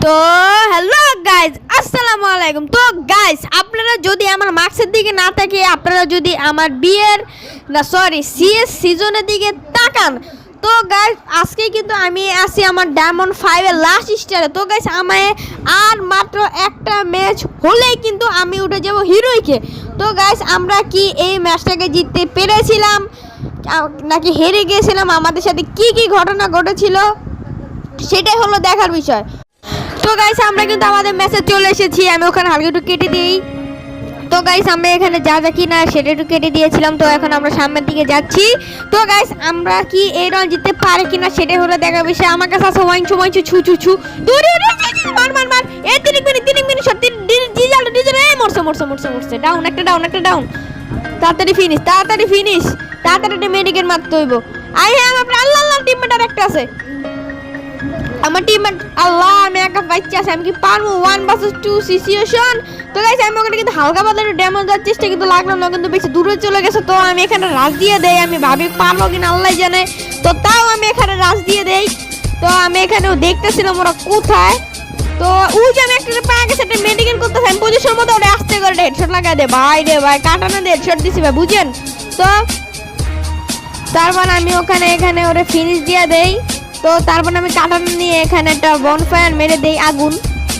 তো hello guys, আসসালামু আলাইকুম। তো গাইজ, আপনারা যদি আমার মার্কসের দিকে না তাকে, আপনারা যদি আমার সিএস সিজনের দিকে তাকান, তো গাইজ আজকে কিন্তু আমি আছি আমার ডায়মন্ড 5 এর লাস্ট স্টারে। তো গাইজ আমায় আর মাত্র একটা ম্যাচ হলেই কিন্তু আমি উঠে যাব হিরোইকে। তো গাইজ আমরা কি এই ম্যাচটাকে জিততে পেরেছিলাম নাকি হেরে গিয়েছিলাম, আমাদের সাথে কি কি ঘটনা ঘটেছিল সেটাই হলো দেখার বিষয়। তো গাইস আমরা কিন্তু আমাদের ম্যাচে চলে এসেছি। আমি ওখানে হালকা একটু কেটে দিই। তো গাইস আমরা এখানে যা কিনা সেটা একটু কেটে দিয়েছিলাম। তো এখন আমরা সামনের দিকে যাচ্ছি। তো গাইস আমরা কি এই রাউন্ড জিততে পারি কিনা সেটাই হলো দেখার বিষয়। আমার কাছে আছে ওয়াইনচু ছু ছু ছু দূরে মার এই 3 মিনিট সব ডিজাল এই মরছে ডাউন একটা ডাউন। তাড়াতাড়ি ফিনিশ তাড়াতাড়ি মেডিকেল মারতে হইব। আই হ্যাম আপনার আল্লাহ টিমমেট আর একটা আছে। আমার টিমমেট আল্লাহ আমি একা বাচ্চা আছে, আমি কি পারবো 1 ভার্সেস 2 সিচুয়েশন। তো গাইস আমি ওখানে কিন্তু হালকা পাতলা ড্যামেজ দেওয়ার চেষ্টা কিন্তু লাগলাম না, কিন্তু বেশি দূরে চলে গেছে। তো আমি এখানে রাশ দিয়ে দেই, আমি ভাবি পারবো কিনা আল্লাহ জানে। তো তাও আমি এখানে রাশ দিয়ে দেই। তো আমি এখানেও দেখতেছিলাম ওরা কোথায়। তো ওই যে আমি একটা পায়ে গেছে, একটা মেডিকেল করতেছে, আমি পজিশন মতো ওরা আসতে করে হেডশট লাগাই দে ভাই রে ভাই, কাটানা দিয়ে হেডশট দিছি ভাই, বুঝেন। তো তারপর আমি এখানে ওরা ফিনিশ দিয়ে দেই। তো তারপর আমি কাটানো নিয়ে এখানে একটা বনফায়ার মেরে দেই, আগুন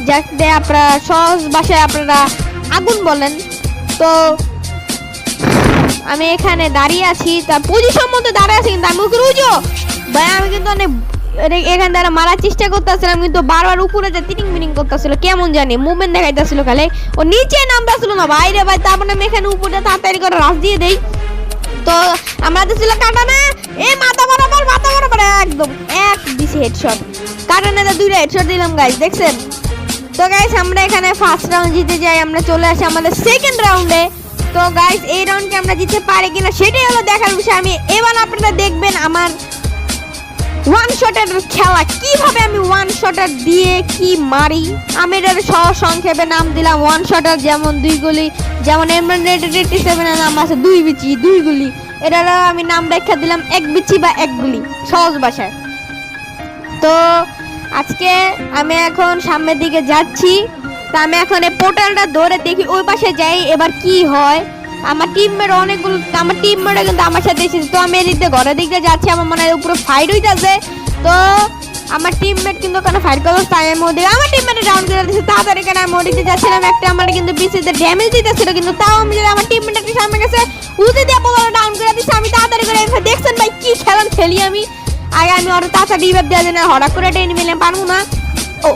যাতে আপনারা সহজ ভাষায় আপনারা আগুন বলেন। তো আমি এখানে দাঁড়িয়ে আছি, তার পজিশন মতো দাঁড়িয়ে আছি, কিন্তু আমি উপরে উজো ভাই, আমি কিন্তু অনেক এখানে দ্বারা মারার চেষ্টা করতেছিলাম, কিন্তু বারবার উপরে যে তিরিং করতেছিল, কেমন জানি মুভমেন্ট দেখাইতেছিল, খালি ও নিচে নামতেছিল না ভাই রে ভাই। তারপর আমি এখানে উপরে তাড়াতাড়ি করে রাশ দিয়ে দেই। তো আমাদের ছিল কাটানা, এই মাথা বরাবর একদম এক দিছি হেডশট, কাটানাতে 2টা হেডশট দিলাম গাইস, দেখছেন। তো গাইস আমরা এখানে ফার্স্ট রাউন্ড জিতে যাই, আমরা চলে আসি আমাদের সেকেন্ড রাউন্ডে। তো গাইস এই রাউন্ডকে আমরা জিততে পারি কিনা সেটাই হলো দেখার বিষয়। আমি এবার আপনারা দেখবেন আমার ওয়ান শটের খেলা, কিভাবে আমি ওয়ান শটার দিয়ে কি মারি। আমি এটার সহজ সংক্ষেপে নাম দিলাম ওয়ান শটার, যেমন 2 গুলি, যেমন M87 এর নাম আছে 2 বিচি 2 গুলি, এটার আমি নাম রেখে দিলাম 1 বিচি বা 1 গুলি সহজ ভাষায়। তো আজকে আমি এখন সামনের দিকে যাচ্ছি। তো আমি এখন এই পোর্টালটা ধরে দেখি ওই পাশে যাই, এবার কি হয়। আমার টিমমেট অনেকগুলো, আমার টিমমেট কিন্তু আমার সাথে এসেছে। তো আমি এদিকে ঘরের দিকে যাচ্ছি, আমার মনে হয় উপরে ফাইট হইতেছে। তো আমার টিমমেট কিন্তু ওখানে ফাইট করছে, তাই আমি ওদিকে আমার টিমমেটে ডাউন করে দিয়েছি। তাড়াতাড়ি কেন আমি ওদিকে যাচ্ছিলাম, একটা আমার কিন্তু বিসিতে ড্যামেজ দিতেছিল, কিন্তু তাও আমি যদি আমার টিমমেটের সামনে গেছে উঠে দিয়ে বলে ডাউন করে দিচ্ছি। আমি তাড়াতাড়ি করে দেখছেন ভাই কি খেলি আমি। আগে আমি ওর তাড়াতাড়ি রিভাইভ দেওয়া যায় না, হঠাৎ করে এটা এনিমি নিলে পারবো না।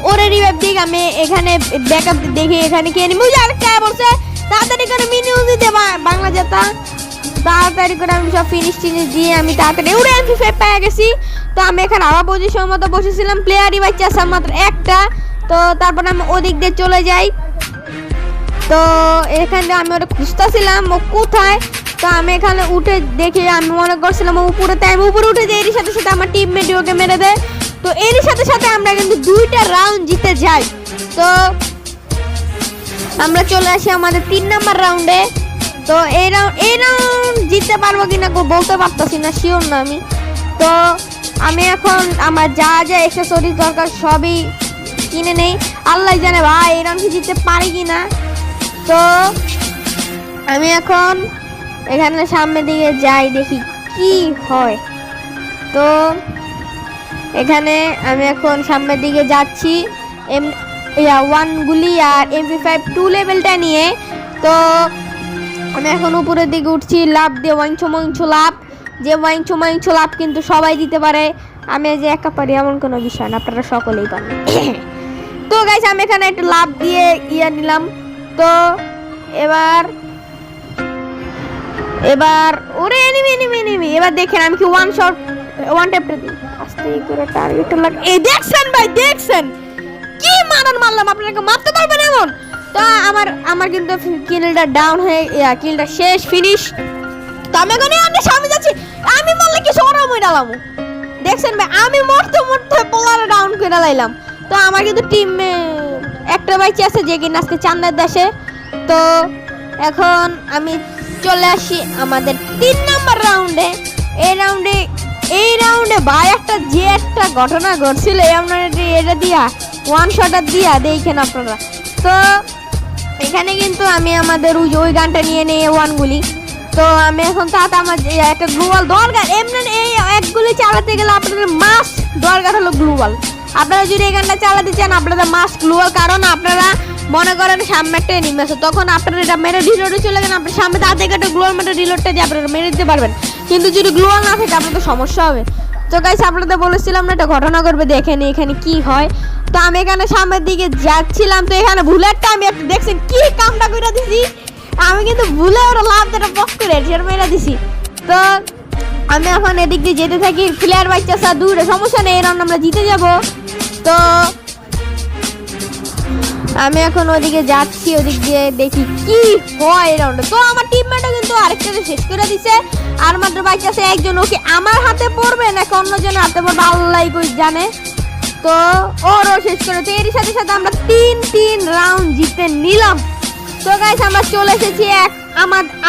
ওরে রিভাইভ দিক আমি এখানে ব্যাকআপ দেখি, এখানে কি এনিমি আরেকটা বলছে, তাড়াতাড়ি করে মিনিউ দিতে বাংলা যেতা। তাড়াতাড়ি করে আমি সব ফিনিশ দিয়ে আমি তাড়াতাড়ি উড়ে MP5 পেয়ে গেছি। তো আমি এখানে আবার পজিশন মতো বসেছিলাম, প্লেয়ারই বাচ্চা আছে মাত্র একটা। তো তারপর আমি ওদিক দিয়ে চলে যাই। তো এখানে আমি ওটা খুঁজতেছিলাম ও কোথায়। তো আমি এখানে উঠে দেখি, আমি মনে করছিলাম উপরে, তাই আমি উপরে উঠে যাই, এর সাথে সাথে আমার টিমমেট ওকে মেরে দেয়। তো এর সাথে সাথে আমরা কিন্তু 2টা রাউন্ড জিতে যাই। তো আমরা চলে আসি আমাদের 3 নাম্বার রাউন্ডে। তো এই রাউন্ড জিততে পারবো কিনা বলতে পারতাছি না, শিওর না আমি। তো আমি এখন আমার যা অ্যাকসেসরিজ দরকার সবই কিনে নেই, আল্লাহ জানে ভাই এই রাউন্ড জিততে পারি কিনা। তো আমি এখন এখানে সামনের দিকে যাই, দেখি কি হয়। তো এখানে আমি এখন সামনের দিকে যাচ্ছি 1 গুলি আর MP5 2 লেভেলটা নিয়ে। তো আমি এখন উপরের দিকে উঠছি, লাভ দিয়ে ওয়াইনচো লাভ, যে ওয়াইনচো লাভ কিন্তু সবাই দিতে পারে, আমি যে একা পারি এমন কোনো বিষয় না, আপনারা সকলেই পারেন। তো গাইস আমি এখানে একটা লাভ দিয়ে নিলাম। তো এবার ওরে এনিমি এবার দেখেন আমি কি ওয়ান ট্যাপটা দিই, আস্তে করে টার্গেট লাগ। এই দেখছেন ভাই, দেখছেন কি মারলাম, আপনারা মারতে পারবেন এমন। তো আমার কিন্তু কিলটা ডাউন হয়ে কিলটা শেষ, ফিনিশ। তো আমি এখন এমনি সামনে যাচ্ছি, আমি মারলে কি সরা মই ডালাম, দেখছেন ভাই আমি মরতে পোলারে ডাউন করে লাইলাম। তো আমার কিন্তু টিম একটা বাইচি আছে যে কিনা আজকে চান্দের দেশে। তো এখন আমি চলে আসি আমাদের 3 নাম্বার রাউন্ডে। এই রাউন্ডে ভাই একটা ঘটনা ঘটছিল, এটা দিয়া ওয়ান শটার দিয়া দেখেন আপনারা। তো এখানে কিন্তু আমি আমাদের ওই গানটা নিয়ে নেই ওয়ানগুলি। তো আমি এখন তাতে আমার একটা গ্লোবাল দরকার, এমনি এই একগুলি চালাতে গেলে আপনাদের মাস দরকার হলো গ্লোবাল। আপনারা যদি এই গানটা চালাতে চান আপনাদের মাস গ্লোবাল, কারণ আপনারা মনে করেন সামনে একটা এনিমি আছে, তখন আপনারা এটা মেরে রিলোডে চলে গেলেন, আপনার সামনে তার থেকে একটা গ্লোবাল মেরে রিলোডটা দিয়ে আপনারা মেরে দিতে পারবেন। কিন্তু যদি গ্লোবাল না থাকে আপনাদের সমস্যা হবে। তো গাইস আপনাদের বলেছিলাম না একটা ঘটনা করবে, দেখেন এখানে কি হয়। তো আমি এখানে সামনের দিকে যাচ্ছিলাম, তো এখানে বুলেটটা আমি একটু দেখছেন কি কামটা করে দিছি, আমি কিন্তু ভুলে ওরা লাভ দেটা পক করে হেডশট মেরে দিছি। তো আমি এখন এদিক দিয়ে যেতে থাকি, প্লেয়ার বাচ্চা দূরে, সমস্যা নেই, এই রাউন্ড আমরা জিতে যাব। তো আমি এখন ওদিকে যাচ্ছি, ওদিক দিয়ে দেখি কি হয় এই রাউন্ডে। তো আমার টিমমেটও কিন্তু আরেকটাতে শেষ করে দিছে, আর মাত্র বাচ্চা আছে একজন, ওকে আমার হাতে পড়বে নাকি অন্যজনের হাতে পড়বে আল্লাহই কই জানে। তো ওরও শেষ করেছে, এর সাথে সাথে আমরা 3 রাউন্ড জিতে নিলাম। তো গাইস আমরা চলে এসেছি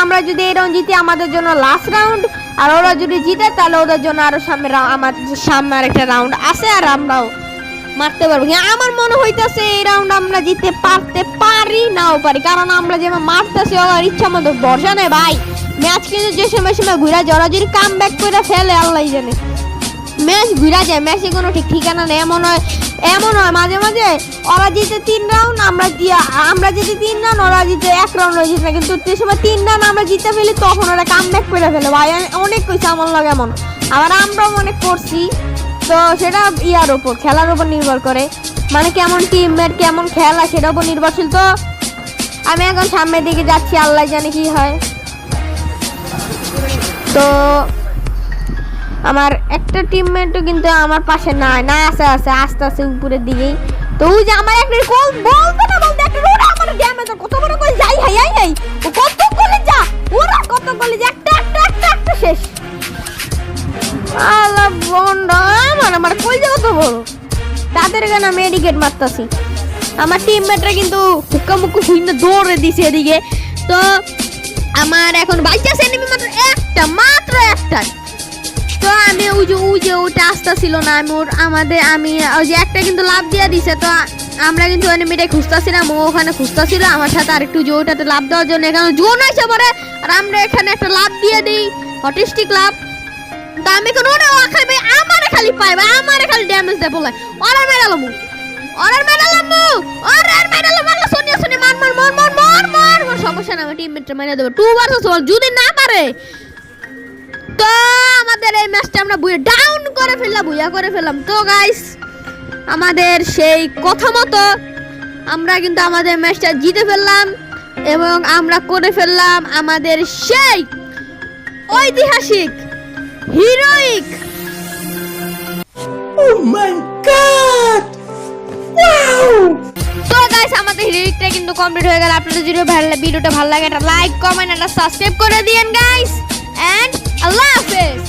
আমরা যদি এই রাউন্ড জিতি আমাদের জন্য লাস্ট রাউন্ড, আর ওরা যদি জিতে তাহলে ওদের জন্য আরো সামনে আমার সামনে আরেকটা রাউন্ড আছে, আর আমরাও মারতে পারবো। আমার মনে হইতাছে এই রাউন্ড আমরা জিততে পারতে পারি নাও পারি, কারণ আমরা যেমন মারতেছি ওর ইচ্ছা মতো ভরসা নেই ভাই। ম্যাচ কিন্তু যে সময় ঘুরা যায়, ওরা যদি কাম ব্যাক করে ফেলে আল্লাহ জানে, ম্যাচ ঘুরা যায়, ম্যাচে কোনো ঠিক ঠিকানা নেই। এমন হয় মাঝে মাঝে ওরা জিতে 3 রাউন্ড, আমরা জিতে 3 রাউন্ড, ওরা জিতে 1 রাউন্ড হয়ে জিতে না, কিন্তু যে সময় 3 রাউন্ড আমরা জিতে ফেলি তখন ওরা কাম ব্যাক করে ফেলে ভাই। অনেক কইছে আমার লাগে এমন, আবার আমরাও অনেক করছি। তো সেটা ইয়ার উপর, খেলার উপর নির্ভর করে, মানে কেমন টিমমেট কেমন খেলা সেটার উপর নির্ভরশীল। তো আমি এখন সামনের দিকে যাচ্ছি, আল্লাহ জানে কি হয়। তো আমার একটা টিমমেটও কিন্তু আমার পাশে না আছে আস্তে উপরের দিকেই। তো ওই যে আমার একটা বলতে একটা রোড আমার ড্যামেজ কত বড় করে যাই হাই ও কত গলে যা, ওরা কত গলে যা, একটা শেষ। আল্লাহ বন্ডা আমার কই যা কত বড়, তাদের গান আমি মেডিকেট মারতাছি। আমার টিমমেটরা কিন্তু হুক্কামুক্কু হুইন্না দৌড়ে দিছে এদিকে। তো আমার এখন বাইচা এনিমি মাত্র একটা। তো আমি ওই যে ওটা আসতে ছিল না, আমি ওই যে একটা কিন্তু লাভ দিয়ে দিছে। তো আমরা কিন্তু এনিমিটাই খুঁজতেছিলাম, ও ওখানে খুঁজতেছিল আমার সাথে আরেকটু যে ওটাতে লাভ দেওয়ার জন্য, এখানে জোন আসে পরে, আর আমরা এখানে একটা লাভ দিয়ে দিই, হটিস্টিক লাভ। তা আমি এখন আমারে খালি পাই ভাই, আমারে খালি ড্যামেজ দেয় বলে ওরা মেরালাম সোনিয়া মার সমস্যা না, আমার টিমমেটটা মেরে দেবো 2 ভার্সেস 1 যদি না পারে। তো আমাদের এই ম্যাচটা আমরা ডাউন করে ফেললাম। তো গাইস আমাদের সেই কথা মতো আমরা কিন্তু আমাদের ম্যাচটা জিতে ফেললাম, এবং আমরা করে ফেললাম আমাদের সেই ঐতিহাসিক heroic. Oh my god! Wow! তো গাইস আমাদের হিরোইকটা কিন্তু কমপ্লিট হয়ে গেল। আপনাদের যদি ভিডিওটা ভালো লাগে একটা লাইক কমেন্ট একটা সাবস্ক্রাইব করে দিয়েন গাইস, এন্ড আল্লাহ হাফেজ।